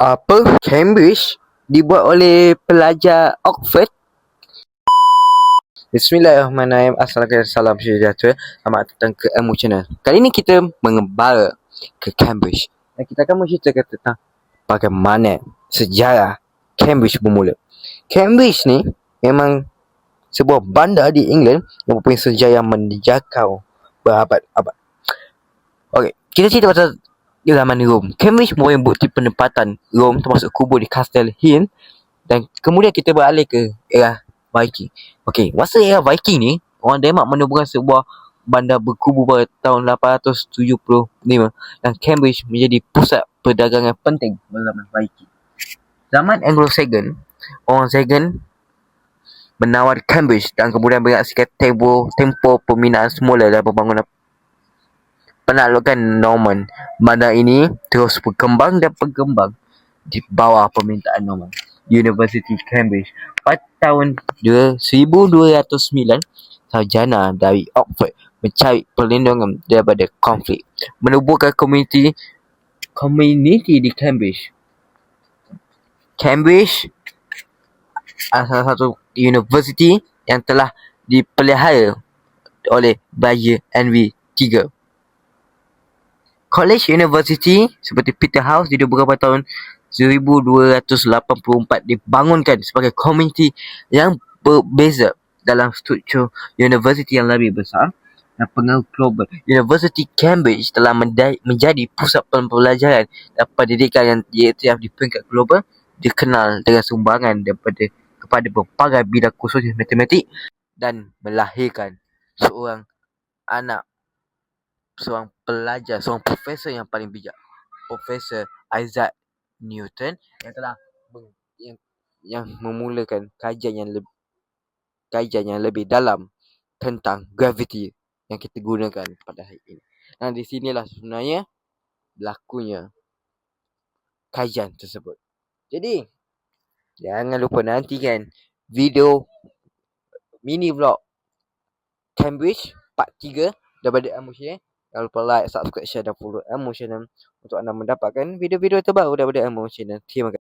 Apa? Cambridge dibuat oleh pelajar Oxford? Bismillahirrahmanirrahim. Assalamualaikum, salam sejahtera. Selamat datang ke Ilmu Channel. Kali ini kita mengembara ke Cambridge dan kita akan menceritakan tentang bagaimana sejarah Cambridge bermula. Cambridge ni memang sebuah bandar di England yang mempunyai sejarah yang menjangkau berabad-abad. Okey, kita cerita pasal zaman Rom. Cambridge merupakan bukti penempatan Rom termasuk kubur di Castle Hill, dan kemudian kita beralih ke era Viking. Okey, masa era Viking ni, orang Denmark menemukan sebuah bandar berkubu pada tahun 875 dan Cambridge menjadi pusat perdagangan penting pada zaman Viking. Zaman Anglo-Saxon, orang Saxon menawar Cambridge dan kemudian menyaksikan tempoh pembinaan semula dan pembangunan penaklukan Norman. Bandar ini terus berkembang di bawah permintaan Norman. University Cambridge pada tahun 1209, sarjana dari Oxford mencari perlindungan daripada konflik, menubuhkan komuniti di Cambridge. Cambridge adalah salah satu universiti yang telah dipelihara oleh Raja Henry III. College University seperti Peterhouse dibuka pada tahun 1284, dibangunkan sebagai komuniti yang berbeza dalam struktur universiti yang lebih besar dan pengaruh global. University Cambridge telah menjadi pusat pembelajaran dan pendidikan yang diiktiraf di peringkat global, dikenal dengan sumbangan kepada berbagai bidang khususnya matematik, dan melahirkan seorang pelajar, seorang profesor yang paling bijak, Profesor Isaac Newton, yang telah yang memulakan kajian yang lebih dalam tentang graviti yang kita gunakan pada hari ini. Dan di sinilah sebenarnya berlakunya kajian tersebut. Jadi, jangan lupa nantikan video mini vlog Cambridge part 3 daripada Ilmu Channel. Jangan lupa like, subscribe, share dan follow Ilmu Channel untuk anda mendapatkan video-video terbaru daripada Ilmu Channel. Terima kasih.